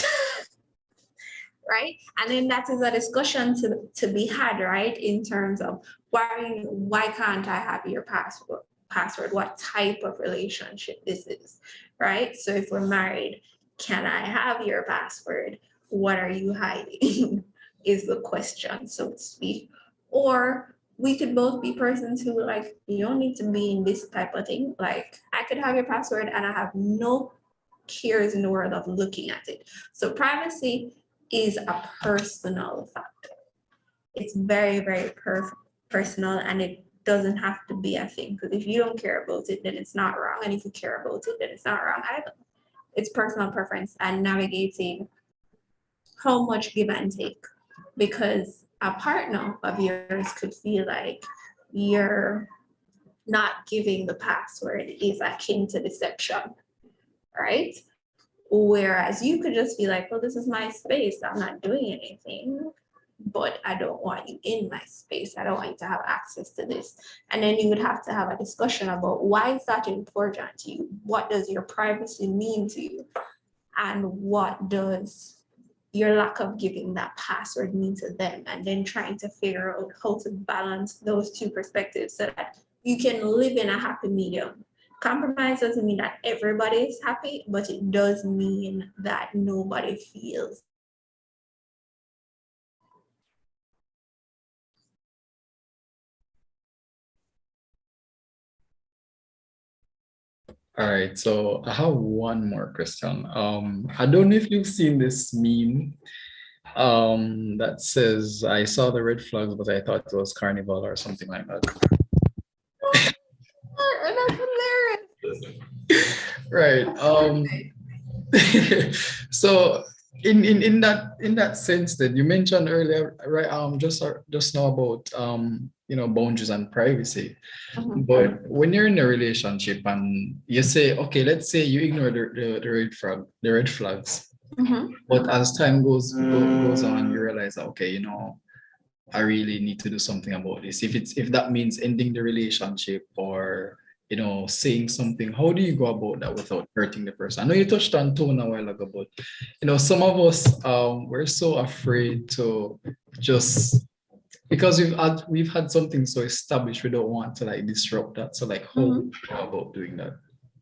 Right? And then that is a discussion to be had, right? In terms of why can't I have your password? What type of relationship this is, right? So if we're married, can I have your password? What are you hiding? is the question, so to speak. Or we could both be persons who like, you don't need to be in this type of thing. Like I could have your password and I have no cares in the world of looking at it. So privacy is a personal factor. It's very, very personal, and it doesn't have to be a thing, because if you don't care about it, then it's not wrong. And if you care about it, then it's not wrong either. It's personal preference and navigating how much give and take, because a partner of yours could feel like you're not giving the password is akin to deception, right? Whereas you could just be like, well, this is my space, I'm not doing anything, but I don't want you in my space. I don't want you to have access to this. And then you would have to have a discussion about why is that important to you? What does your privacy mean to you? And what does your lack of giving that password mean to them? And then trying to figure out how to balance those two perspectives so that you can live in a happy medium. Compromise doesn't mean that everybody is happy, but it does mean that nobody feels. All right, so I have one more question. I don't know if you've seen this meme that says, I saw the red flags, but I thought it was carnival or something like that. That's hilarious. Right. So in that sense that you mentioned earlier, right? Just now about boundaries and privacy. But when you're in a relationship and you say, okay, let's say you ignore the red flags, but as time goes on, you realize, okay, I really need to do something about this. If that means ending the relationship or saying something, how do you go about that without hurting the person? I know you touched on tone a while ago, but some of us we're so afraid to just, because we've had something so established, we don't want to like disrupt that. So like, how do we go about doing that?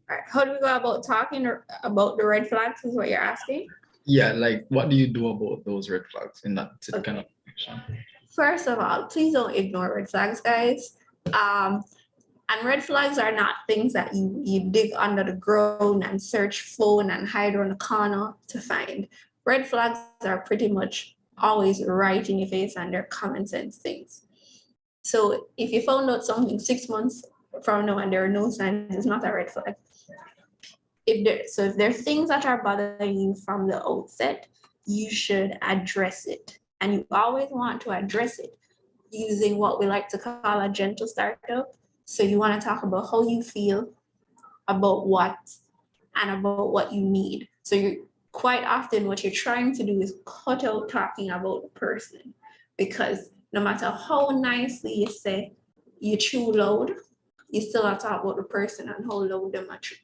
All right. How do we go about talking about the red flags is what you're asking? Yeah, like what do you do about those red flags in that kind of situation? First of all, please don't ignore red flags, guys. And red flags are not things that you dig under the ground and search phone and hide around the corner to find. Red flags are pretty much always right in your face, and they're common sense things. So if you found out something 6 months from now and there are no signs, it's not a red flag. If there are things that are bothering you from the outset, you should address it. And you always want to address it using what we like to call a gentle startup. So you want to talk about how you feel about what and about what you need. So you're quite often what you're trying to do is cut out talking about the person, because no matter how nicely you say you chew loud, you still have to talk about the person and how loud them are chew.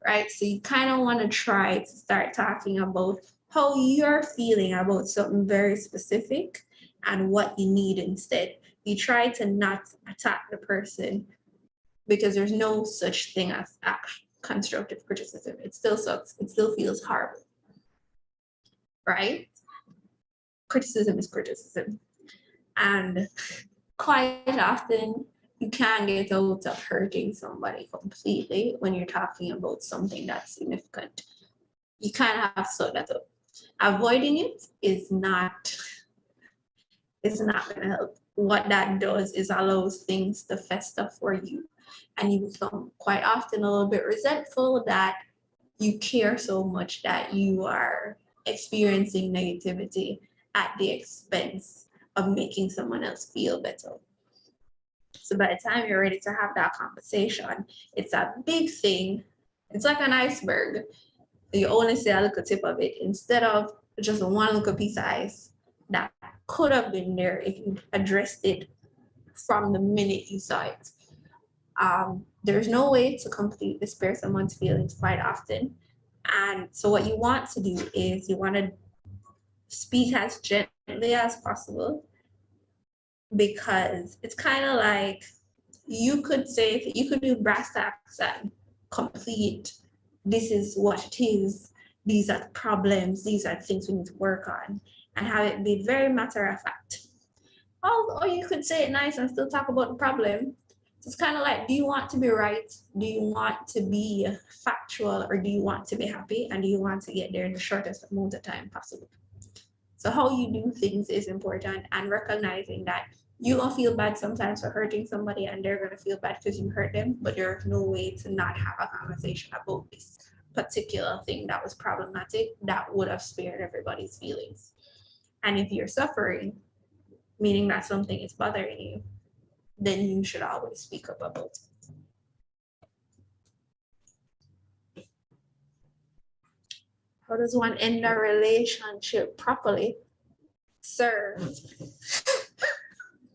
Right? So you kind of want to try to start talking about how you're feeling about something very specific and what you need instead. You try to not attack the person, because there's no such thing as constructive criticism. It still sucks. It still feels horrible, right? Criticism is criticism. And quite often you can get out of hurting somebody completely when you're talking about something that's significant. You kind of have to sort that out. Avoiding it is not going to help. What that does is allows things to fester for you, and you become quite often a little bit resentful that you care so much that you are experiencing negativity at the expense of making someone else feel better. So by the time you're ready to have that conversation, it's a big thing. It's like an iceberg. You only see a little tip of it instead of just one little piece of ice that could have been there if you addressed it from the minute you saw it. There's no way to completely spare someone's feelings quite often. And so what you want to do is you want to speak as gently as possible, because it's kind of like you could do brass tacks and complete, this is what it is, these are the problems, these are the things we need to work on. and have it be very matter of fact. Or you could say it nice and still talk about the problem. It's kind of like, do you want to be right? Do you want to be factual, or do you want to be happy? And do you want to get there in the shortest amount of time possible? So how you do things is important, and recognizing that you gonna feel bad sometimes for hurting somebody, and they're gonna feel bad because you hurt them, but there's no way to not have a conversation about this particular thing that was problematic that would have spared everybody's feelings. And if you're suffering, meaning that something is bothering you, then you should always speak up about it. How does one end a relationship properly? Sir,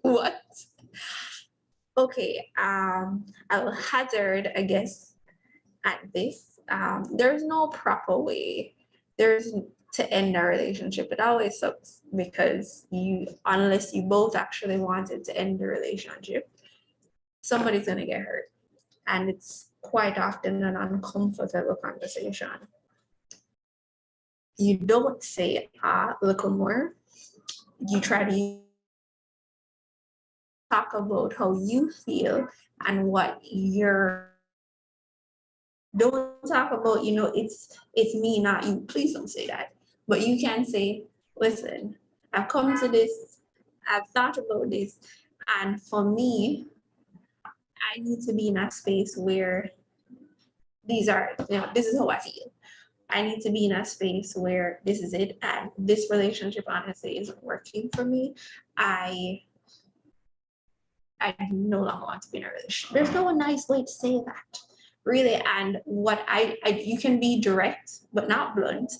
what? Okay, I will hazard a guess at this. There's no proper way. There's to end a relationship. It always sucks because unless you both actually wanted to end the relationship, somebody's gonna get hurt. And it's quite often an uncomfortable conversation. You don't say, look more. You try to talk about how you feel and what you're. Don't talk about, it's me, not you. Please don't say that. But you can say, listen, I've come to this, I've thought about this, and for me, I need to be in a space where this is how I feel. I need to be in a space where this is it, and this relationship honestly isn't working for me. I no longer want to be in a relationship. There's no nice way to say that, really. And what you can be direct, but not blunt,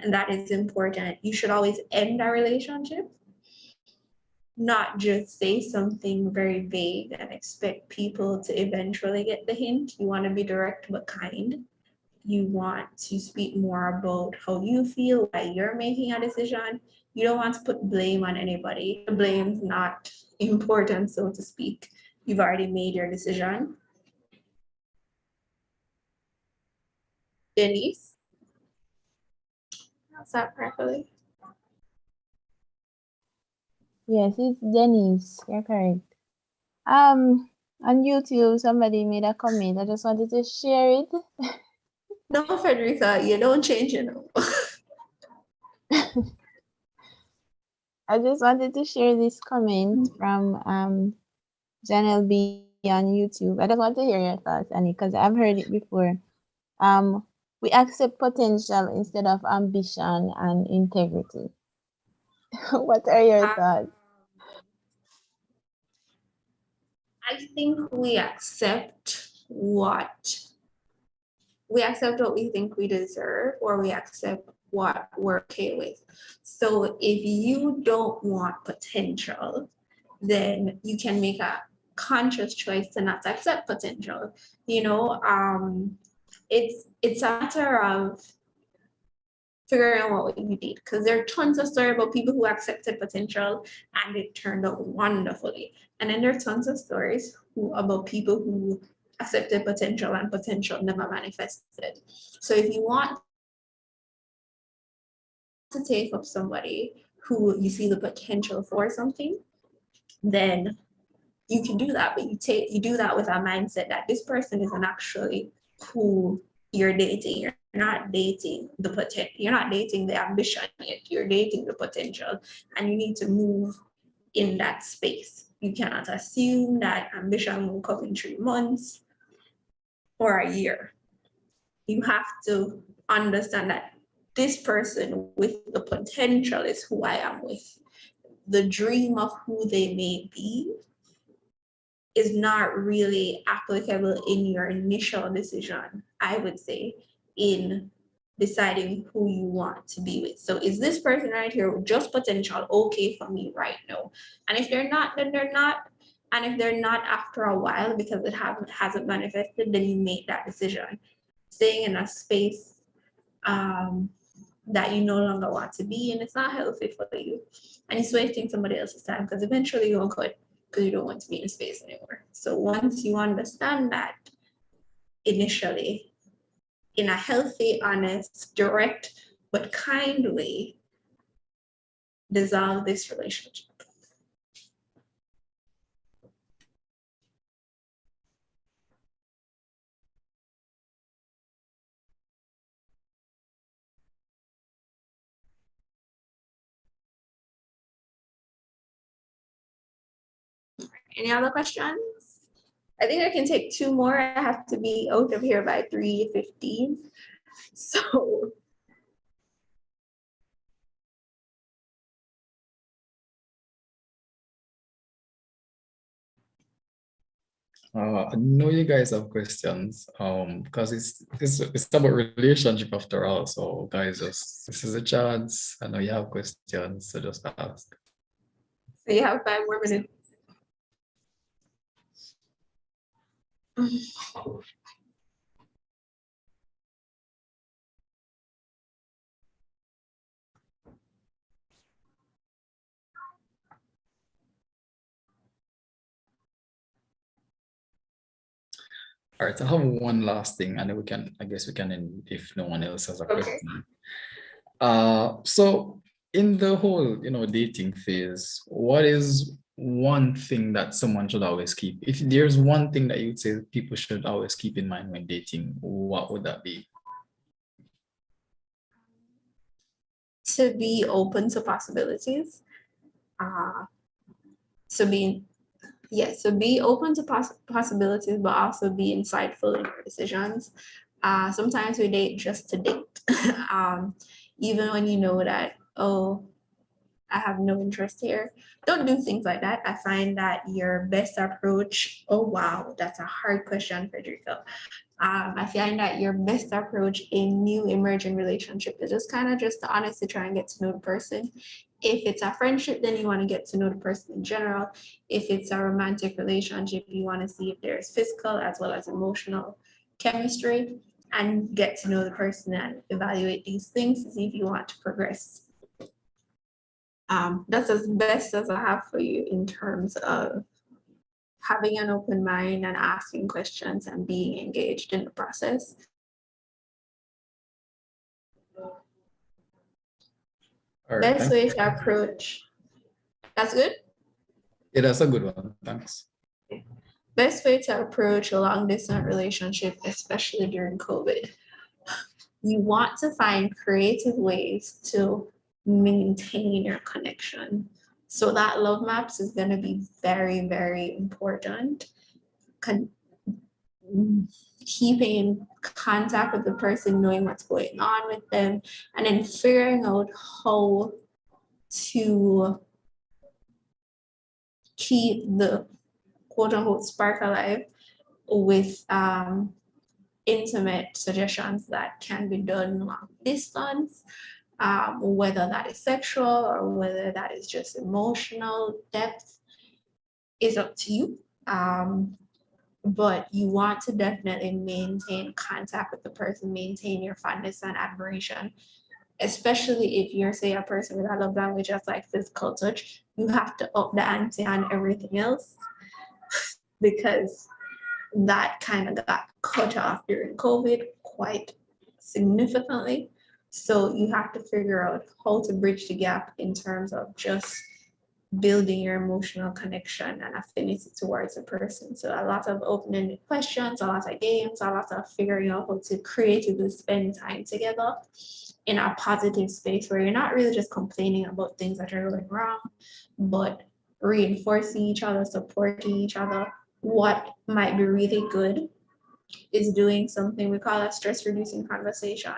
and that is important. You should always end a relationship, not just say something very vague and expect people to eventually get the hint. You want to be direct but kind. You want to speak more about how you feel, why you're making a decision. You don't want to put blame on anybody. The blame's not important, so to speak. You've already made your decision. Denise? How's that properly? Yes, it's Denise. You're correct. On YouTube, somebody made a comment. I just wanted to share it. No, Frederica, you don't change it. I just wanted to share this comment from Janelle B on YouTube. I just want to hear your thoughts, Annie, because I've heard it before. We accept potential instead of ambition and integrity. What are your thoughts? I think we accept what we think we deserve, or we accept what we're okay with. So if you don't want potential, then you can make a conscious choice to not accept potential. It's a matter of figuring out what you need, because there are tons of stories about people who accepted potential and it turned out wonderfully. And then there are tons of stories about people who accepted potential and potential never manifested. So if you want to take up somebody who you see the potential for something, then you can do that, but you do that with a mindset that this person isn't actually who you're dating. You're not dating the potential. You're not dating the ambition yet. You're dating the potential, and you need to move in that space. You cannot assume that ambition will come in 3 months or a year. You have to understand that this person with the potential is who I am with. The dream of who they may be is not really applicable in your initial decision, I would say, in deciding who you want to be with. So is this person right here with just potential okay for me right now? And if they're not, then they're not. And if they're not after a while because it hasn't manifested, then you make that decision. Staying in a space that you no longer want to be in, it's not healthy for you. And it's wasting somebody else's time, because eventually you won't quit because you don't want to be in space anymore. So once you understand that initially, in a healthy, honest, direct, but kind way, dissolve this relationship. Any other questions? I think I can take 2 more. I have to be out of here by 3:15. So I know you guys have questions, because it's about relationship after all. So guys, this is a chance. I know you have questions, so just ask. So you have 5 more minutes. All right, I have one last thing, and then I guess we can end if no one else has a Okay. question. So in the whole, dating phase, what is one thing that someone should always keep? If there's one thing that you'd say people should always keep in mind when dating, what would that be? To be open to possibilities. So be open to possibilities, but also be insightful in your decisions. Sometimes we date just to date. Even when you know that, oh, I have no interest here. Don't do things like that. I find that your best approach, oh wow, that's a hard question, Frederica. I find that your best approach in new emerging relationship is just to honestly try and get to know the person. If it's a friendship, then you want to get to know the person in general. If it's a romantic relationship, you want to see if there's physical as well as emotional chemistry, and get to know the person and evaluate these things to see if you want to progress. That's as best as I have for you in terms of having an open mind and asking questions and being engaged in the process. All right, Best way to approach. That's good? Yeah, that's a good one. Thanks. Best way to approach a long distance relationship, especially during COVID. You want to find creative ways to maintain your connection. So that love maps is going to be very, very important. Keeping contact with the person, knowing what's going on with them, and then figuring out how to keep the quote unquote spark alive with intimate suggestions that can be done long distance, whether that is sexual or whether that is just emotional depth is up to you. But you want to definitely maintain contact with the person, maintain your fondness and admiration, especially if you're, say, a person with a love language just like physical touch. You have to up the ante on everything else because that kind of got cut off during COVID quite significantly. So you have to figure out how to bridge the gap in terms of just building your emotional connection and affinity towards a person. So a lot of open-ended questions, a lot of games, a lot of figuring out how to creatively spend time together in a positive space where you're not really just complaining about things that are going wrong, but reinforcing each other, supporting each other. What might be really good is doing something we call a stress reducing conversation.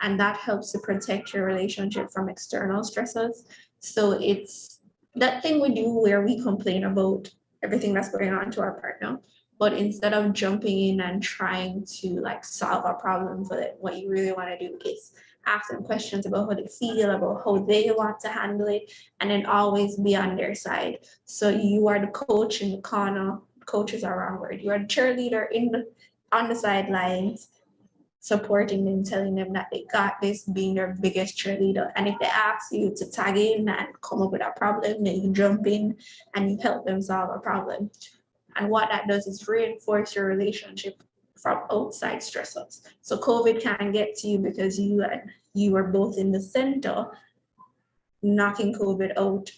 And that helps to protect your relationship from external stressors. So it's that thing we do where we complain about everything that's going on to our partner, but instead of jumping in and trying to solve a problem for it, what you really want to do is ask them questions about how they feel, about how they want to handle it, and then always be on their side. So you are the coach in the corner. Coach is a wrong word. You are the cheerleader on the sidelines, supporting them, telling them that they got this, being their biggest cheerleader. And if they ask you to tag in and come up with a problem, then you jump in and you help them solve a problem. And what that does is reinforce your relationship from outside stressors. So COVID can get to you because you were both in the center knocking COVID out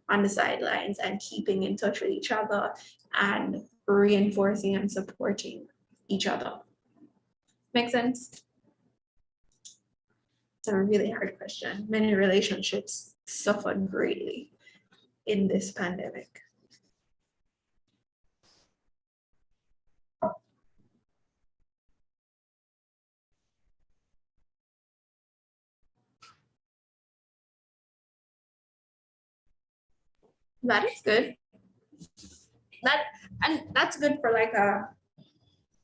on the sidelines and keeping in touch with each other and reinforcing and supporting each other. Make sense? It's a really hard question. Many relationships suffered greatly in this pandemic. That is good. That's good for like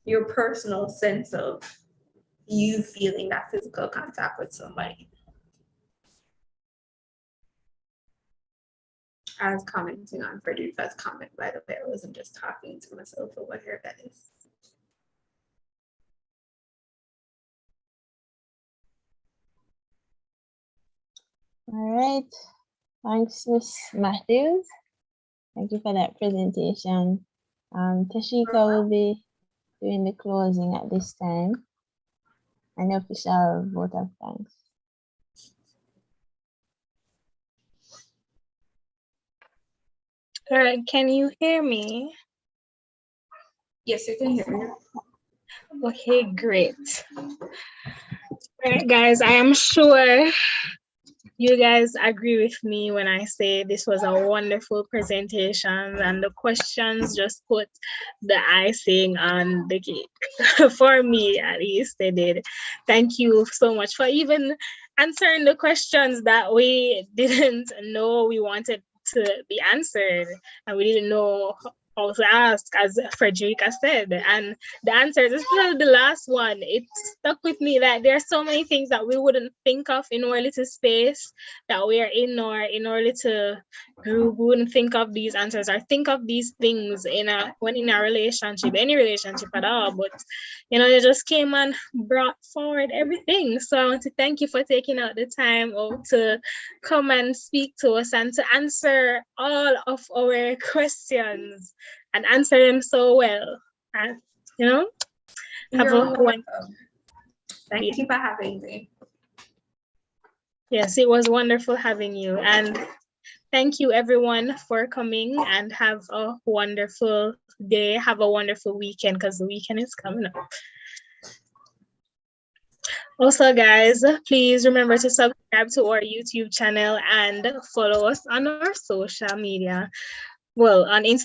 your personal sense of you feeling that physical contact with somebody. I was commenting on Frederica's comment, by the way. I wasn't just talking to myself over here, guys. All right. Thanks, Miss Matthews. Thank you for that presentation. Tashika will be doing the closing at this time and the official vote of thanks. All right, can you hear me? Yes, you can hear me. Okay, great. All right, guys, I am sure you guys agree with me when I say this was a wonderful presentation and the questions just put the icing on the cake. For me, at least they did. Thank you so much for even answering the questions that we didn't know we wanted to be answered and we didn't know how to ask, as Frederica said. And the answers, especially the last one, it stuck with me that there are so many things that we wouldn't think of in our little space that we are in, or in our little group. We wouldn't think of these answers or think of these things when in a relationship, any relationship at all. But you know, they just came and brought forward everything. So I want to thank you for taking out the time to come and speak to us and to answer all of our questions and answer them so well. And, you know, have You're a welcome. one. Thank you for having me. Yes, it was wonderful having you. And thank you everyone for coming, and have a wonderful day. Have a wonderful weekend, because the weekend is coming up. Also, guys, please remember to subscribe to our YouTube channel and follow us on our social media. Well, on Instagram.